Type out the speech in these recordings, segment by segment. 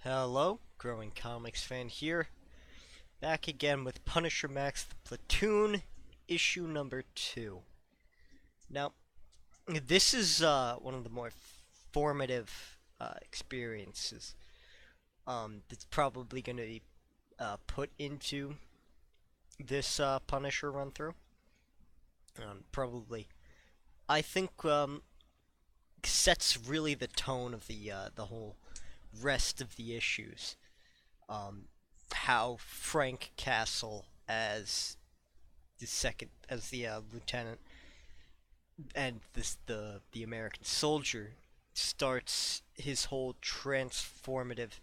Hello, Growing Comics fan here, back again with Punisher Max, the Platoon Issue number 2. Now, this is one of the more formative experiences that's probably going to be put into this Punisher run through. Probably, I think, sets really the tone of the whole rest of the issues. How Frank Castle as the lieutenant and the American soldier starts his whole transformative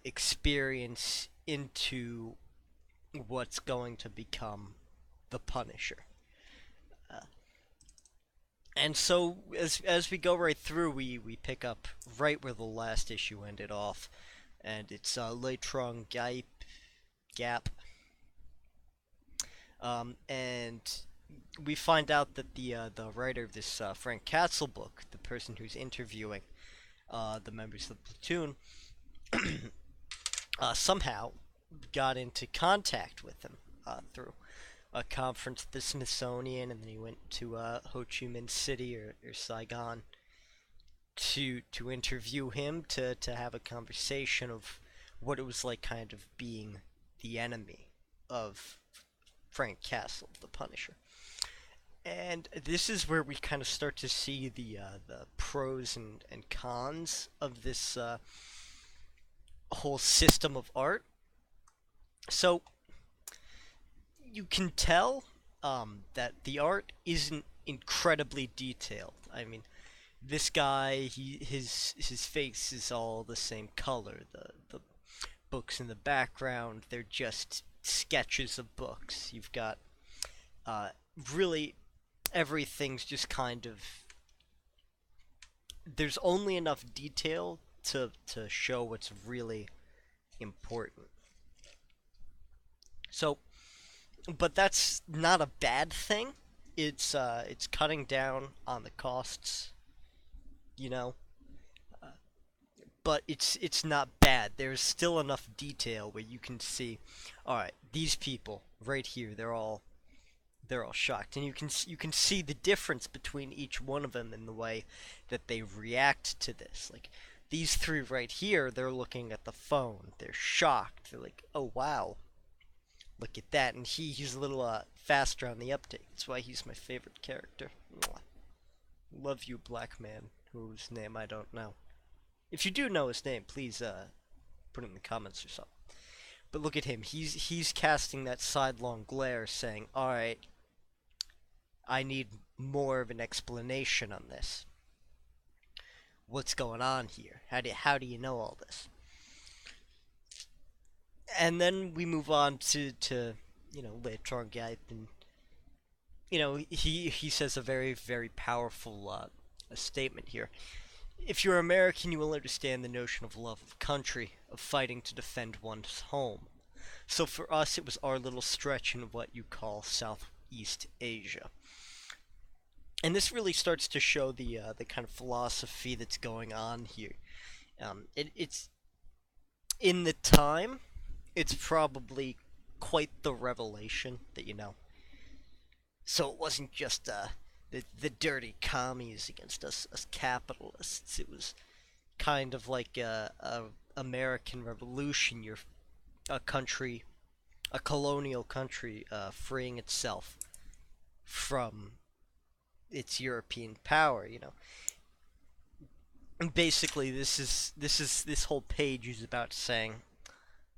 experience into what's going to become the Punisher. Uh, and so as we go right through, we pick up right where the last issue ended off, and it's Latron Gap, and we find out that the writer of this Frank Castle book, the person who's interviewing the members of the platoon, somehow got into contact with him through a conference at the Smithsonian, and then he went to Ho Chi Minh City or Saigon to interview him to have a conversation of what it was like kind of being the enemy of Frank Castle, the Punisher. And this is where we kind of start to see the pros and cons of this whole system of art. So you can tell that the art isn't incredibly detailed. I mean, this guy, his face is all the same color. The books in the background, they're just sketches of books. You've got really everything's just kind of, there's only enough detail to show what's really important. So, but that's not a bad thing. It's cutting down on the costs, you know. Uh, but it's not bad. There's still enough detail where you can see, all right, these people right here, they're all shocked, and you can see the difference between each one of them in the way that they react to this. Like these three right here, they're looking at the phone, they're shocked, they're like, oh wow, look at that. And he's a little faster on the uptake. That's why he's my favorite character. Mwah. Love you, black man, whose name I don't know. If you do know his name, please put it in the comments or something. But look at him. He's casting that sidelong glare, saying, all right, I need more of an explanation on this. What's going on here? How do you know all this? And then we move on to later on, guy, and he says a very very powerful a statement here. If you're American, you will understand the notion of love of country, of fighting to defend one's home. So for us, it was our little stretch in what you call Southeast Asia. And this really starts to show the kind of philosophy that's going on here. It's in the time, it's probably quite the revelation that So it wasn't just the dirty commies against us capitalists. It was kind of like a American Revolution. You're a country, a colonial country, freeing itself from its European power. And basically, this whole page is about saying,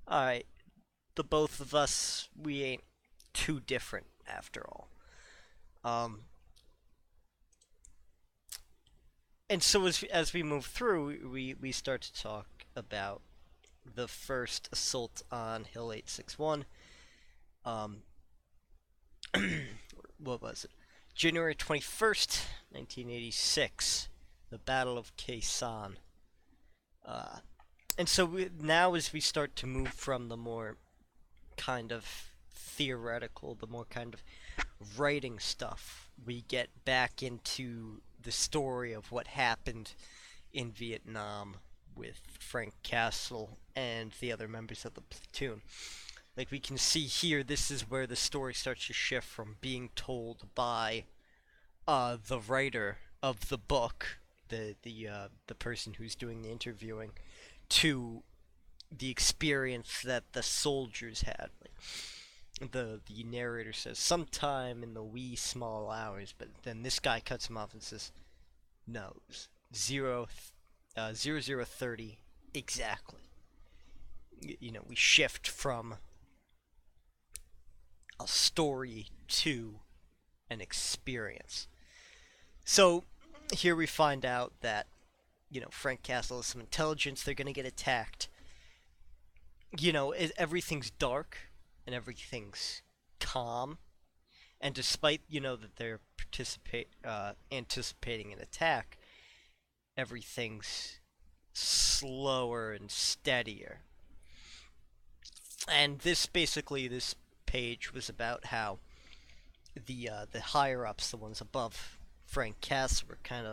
all right, the both of us, we ain't too different after all. And so as we move through, we start to talk about the first assault on Hill 861. Um, what was it? January 21st, 1986, the Battle of Khe Sanh. And so now as we start to move from the more kind of theoretical, the more kind of writing stuff, we get back into the story of what happened in Vietnam with Frank Castle and the other members of the platoon. Like we can see here, this is where the story starts to shift from being told by the writer of the book, the person who's doing the interviewing, to the experience that the soldiers had. Like, the narrator says, sometime in the wee small hours, but then this guy cuts him off and says, no, 0030 exactly. You know, we shift from a story to an experience. So here we find out that, you know, Frank Castle has some intelligence, they're gonna get attacked. You know, everything's dark and everything's calm, and despite, you know, that they're anticipating an attack, everything's slower and steadier. And this page was about how the higher ups, the ones above Frank Castle, were kind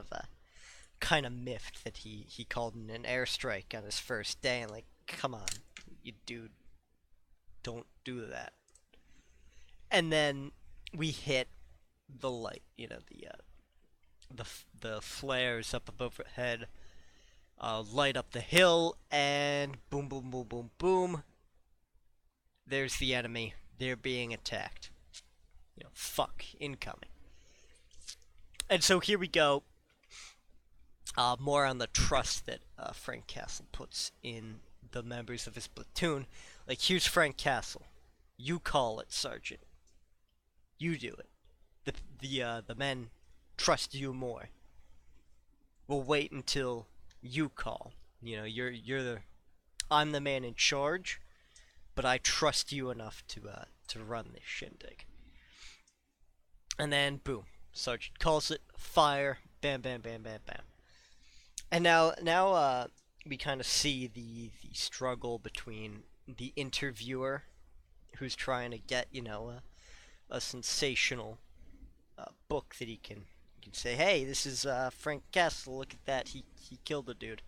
of miffed that he called in an airstrike on his first day, and like, come on, you dude, don't do that. And then we hit the light, you know, the flares up above our head, light up the hill, and boom, boom, boom, boom, boom. There's the enemy. They're being attacked. You know, fuck, incoming. And so here we go. More on the trust that Frank Castle puts in the members of his platoon. Like, here's Frank Castle. You call it, Sergeant. You do it. The men trust you more. We'll wait until you call. You know, I'm the man in charge, but I trust you enough to run this shindig. And then boom, Sergeant calls it, fire, bam, bam, bam, bam, bam. And now we kind of see the struggle between the interviewer, who's trying to get, you know, a sensational book that he can say, hey, this is Frank Castle, look at that, he killed a dude.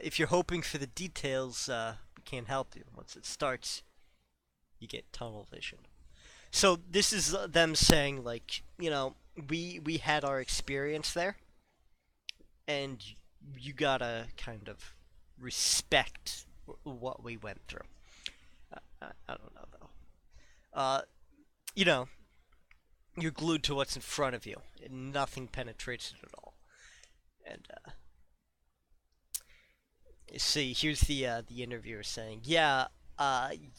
If you're hoping for the details, we can't help you. Once it starts, you get tunnel vision. So this is them saying, like, you know, we had our experience there, and you gotta kind of respect what we went through. I don't know, though. You know, you're glued to what's in front of you, and nothing penetrates it at all. And, you see, here's the interviewer saying, yeah,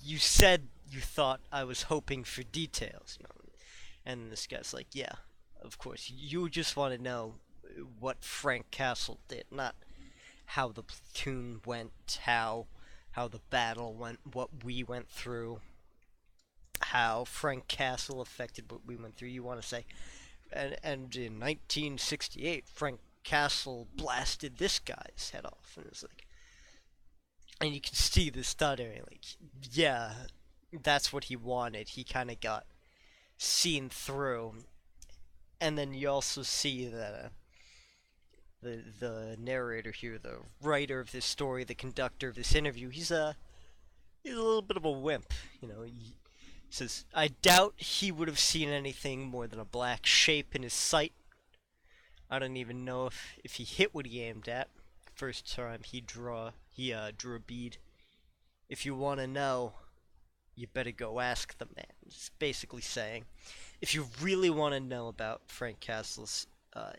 you said you thought I was hoping for details, you know. And this guy's like, yeah, of course, you just want to know what Frank Castle did, not how the platoon went, how the battle went, what we went through, how Frank Castle affected what we went through. You want to say, and in 1968, Frank Castle blasted this guy's head off, and it's like, and you can see the stuttering, like, yeah, that's what he wanted. He kind of got seen through. And then you also see that the narrator here, the writer of this story, the conductor of this interview, he's a little bit of a wimp. You know, he says, I doubt he would have seen anything more than a black shape in his sight. I don't even know if he hit what he aimed at. First time he drew a bead. If you want to know, you better go ask the man. It's basically saying, if you really want to know about Frank Castle's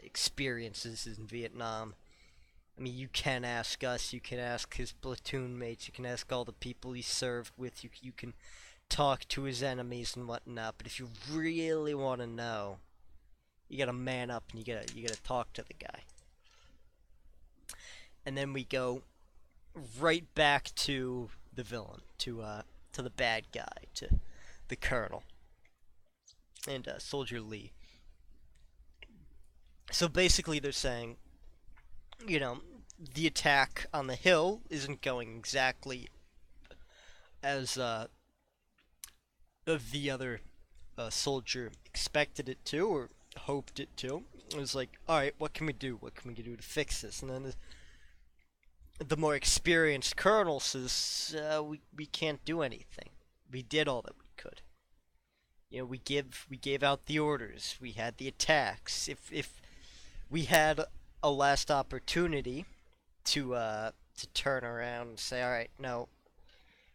experiences in Vietnam, I mean, you can ask us, you can ask his platoon mates, you can ask all the people he served with, you can talk to his enemies and whatnot, but if you really want to know, you gotta man up and you gotta talk to the guy. And then we go right back to the villain, to the bad guy, to the colonel, and Soldier Lee. So basically they're saying, you know, the attack on the hill isn't going exactly as the other soldier expected it to, or hoped it to. It was like, alright, what can we do? What can we do to fix this? And then the more experienced colonel says, we can't do anything. We did all that we could. We gave out the orders. We had the attacks. If we had a last opportunity to turn around and say, all right, no,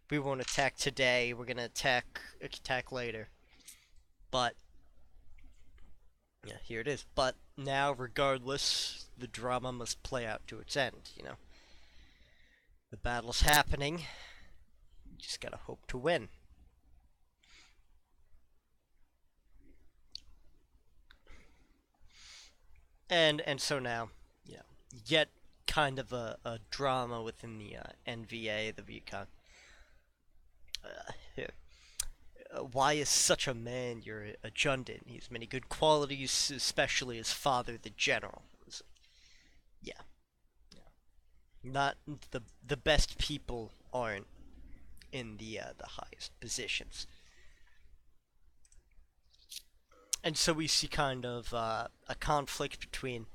we won't attack today. We're gonna attack later. But yeah, here it is. But now, regardless, the drama must play out to its end. The battle's happening. You just gotta hope to win. And so now, yet kind of a drama within the NVA, the Vietcong. Here. Why is such a man your adjutant? He has many good qualities, especially his father, the general. Yeah, not the best people aren't in the highest positions, and so we see kind of a conflict between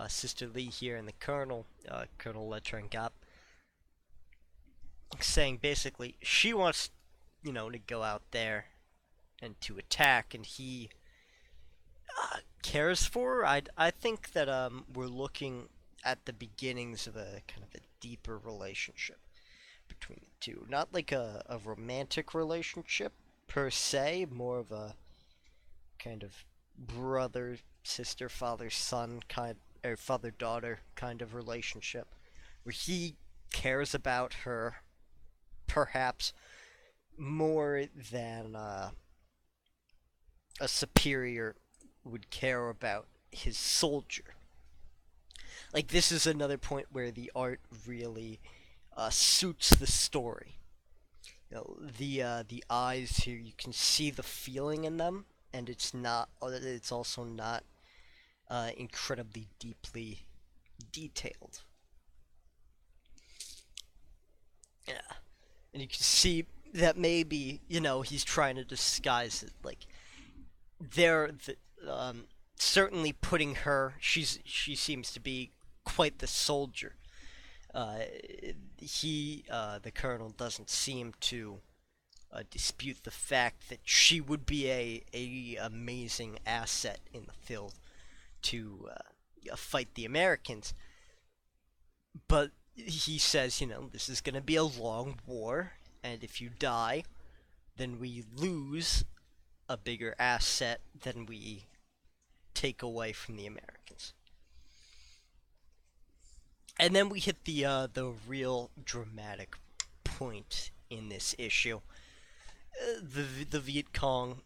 Sister Lee here and the Colonel, Colonel Letrangap, saying basically she wants to go out there and to attack, and he cares for her. I think that we're looking at the beginnings of a kind of a deeper relationship between the two. Not like a romantic relationship per se, more of a kind of brother, sister, father, son kind, or father, daughter kind of relationship, where he cares about her, perhaps more than a superior would care about his soldier. Like, this is another point where the art really suits the story. The eyes here, you can see the feeling in them, and it's also not incredibly deeply detailed. Yeah, and you can see that maybe he's trying to disguise it. Like, they're certainly putting her. She seems to be quite the soldier. Uh, the colonel, doesn't seem to dispute the fact that she would be a amazing asset in the field to fight the Americans. But he says, this is going to be a long war, and if you die, then we lose a bigger asset than we take away from the Americans. And then we hit the real dramatic point in this issue. The Viet Cong,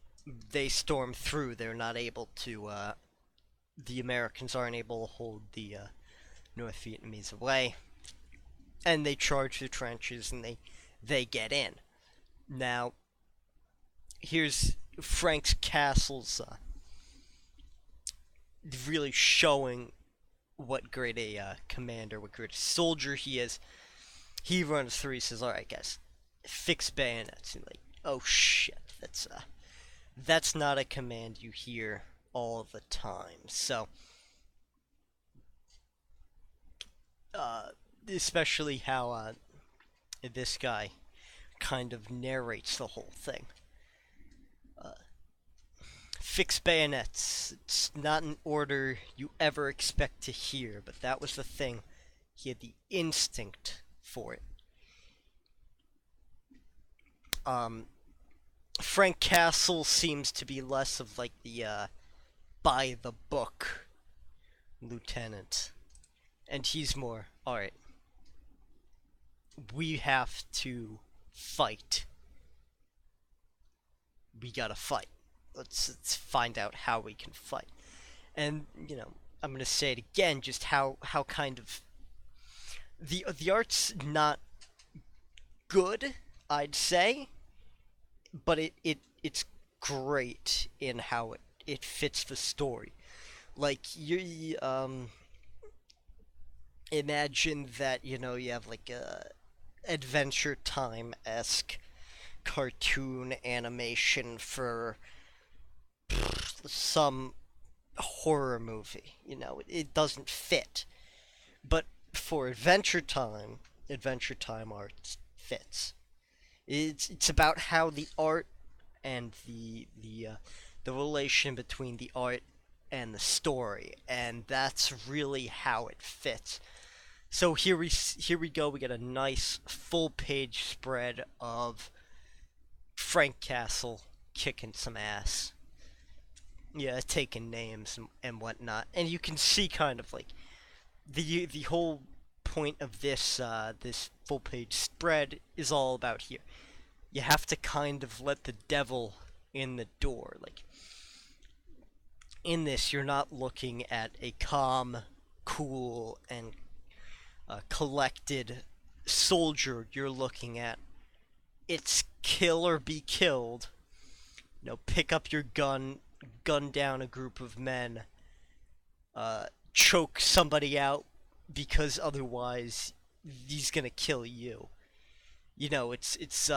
they storm through. They're not able to. The Americans aren't able to hold the North Vietnamese away, and they charge the trenches and they get in. Now, here's Frank's Castle's really showing what great a commander, what great a soldier he is. He runs through. He says, "All right, guys, fix bayonets." And like, oh shit, that's not a command you hear all the time. So, especially how this guy kind of narrates the whole thing. Uh, Fix bayonets. It's not an order you ever expect to hear, but that was the thing. He had the instinct for it. Frank Castle seems to be less of like the by the book lieutenant, and he's more, alright, we have to fight. We gotta fight. Let's find out how we can fight. And I'm gonna say it again, just how kind of the art's not good, I'd say, but it's great in how it fits the story. Like, you imagine that you have like a Adventure Time-esque cartoon animation for some horror movie. It doesn't fit. But for Adventure Time art fits. It's about how the art and the relation between the art and the story, and that's really how it fits. So here we go. We get a nice full page spread of Frank Castle kicking some ass. Yeah, taking names and whatnot, and you can see kind of like the whole point of this full page spread is all about here. You have to kind of let the devil in the door. Like in this, you're not looking at a calm, cool, and collected soldier. You're looking at it's kill or be killed. Pick up your gun down a group of men, choke somebody out because otherwise he's gonna kill you. It's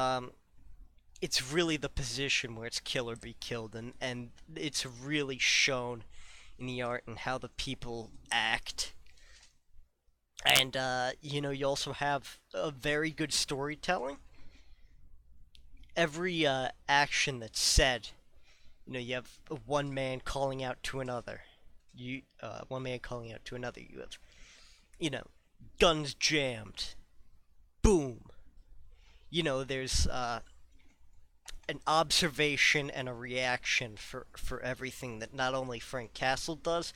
really the position where it's kill or be killed, and it's really shown in the art and how the people act. And you also have a very good storytelling. Every action that's said, you have one man calling out to another. One man calling out to another. You have, guns jammed. Boom. There's an observation and a reaction for everything that not only Frank Castle does,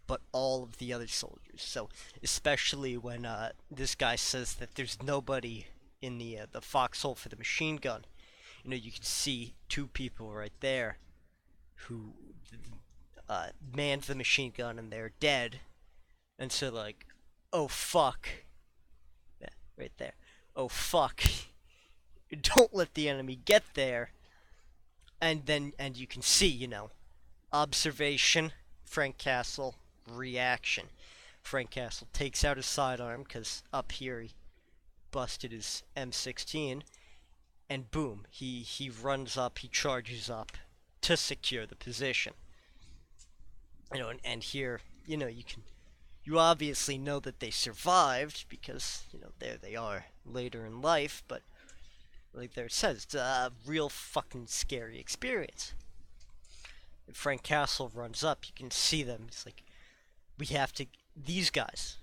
but all of the other soldiers. So, especially when this guy says that there's nobody in the foxhole for the machine gun, you can see two people right there who manned the machine gun and they're dead. And so, like, oh fuck. Yeah, right there. Oh fuck. Don't let the enemy get there. And you can see, observation, Frank Castle, reaction. Frank Castle takes out his sidearm because up here he busted his M16, and boom, he runs up, he charges up to secure the position. And here, you obviously know that they survived because, there they are later in life, but like there it says, it's a real fucking scary experience. And Frank Castle runs up, you can see them, it's like, these guys,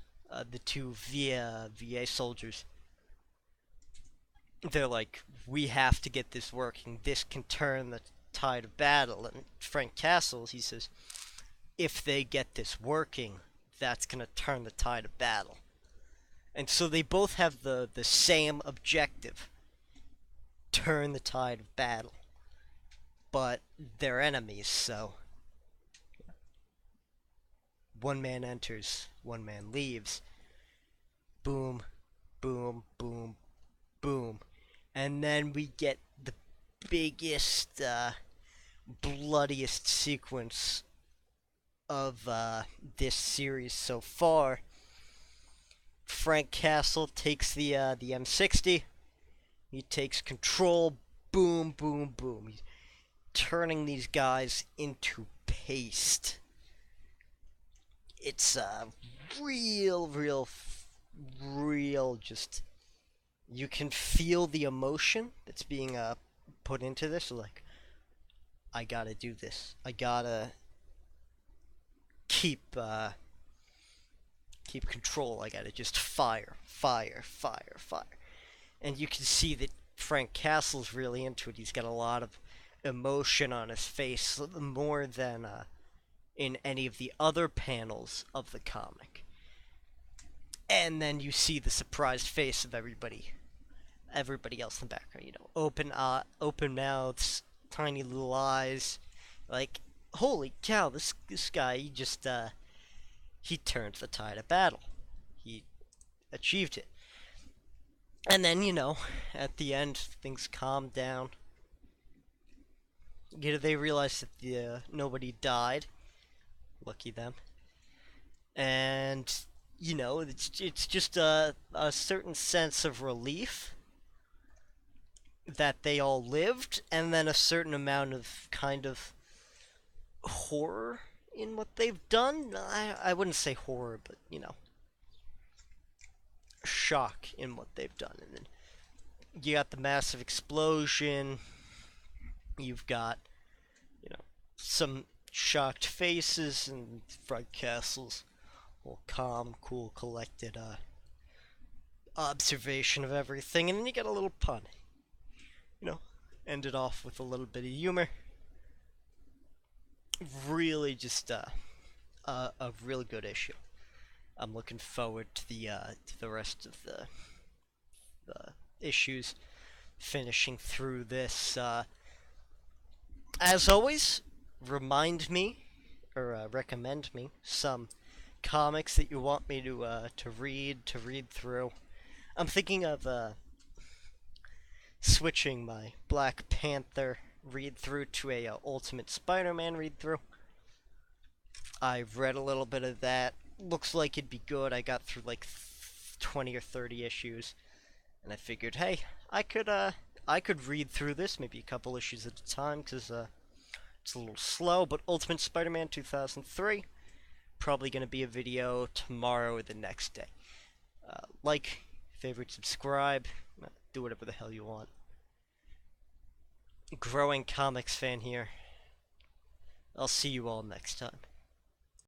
the two VA soldiers, they're like, we have to get this working, this can turn the tide of battle. And Frank Castle, he says, if they get this working, that's gonna turn the tide of battle. And so they both have the same objective, turn the tide of battle, but they're enemies, so one man enters, one man leaves. Boom, boom, boom, boom. And then we get the biggest, bloodiest sequence of this series so far. Frank Castle takes the M60. He takes control. Boom, boom, boom. He's turning these guys into paste. It's real, just... You can feel the emotion that's being put into this. Like, I gotta do this. I gotta keep control. I gotta just fire. And you can see that Frank Castle's really into it. He's got a lot of emotion on his face, more than in any of the other panels of the comic. And then you see the surprised face of everybody else in the background. Open mouths, tiny little eyes, like, holy cow, this guy, he just he turned the tide of battle. He achieved it. And then, at the end, things calm down. They realize that nobody died. Lucky them. And, it's just a certain sense of relief that they all lived, and then a certain amount of kind of horror in what they've done. I wouldn't say horror, but, shock in what they've done. And then you got the massive explosion. You've got, you know, some shocked faces and front castles. All calm, cool, collected observation of everything. And then you get a little pun. You know, ended off with a little bit of humor. Really just a really good issue. I'm looking forward to the rest of the issues, finishing through this. As always, remind me or recommend me some comics that you want me to read through. I'm thinking of switching my Black Panther read through to a Ultimate Spider-Man read through. I've read a little bit of that. Looks like it'd be good. I got through like 20 or 30 issues, and I figured, hey, I could read through this, maybe a couple issues at a time, because it's a little slow. But Ultimate Spider-Man 2003, probably gonna be a video tomorrow or the next day. Like, favorite, subscribe, do whatever the hell you want. Growing comics fan here. I'll see you all next time.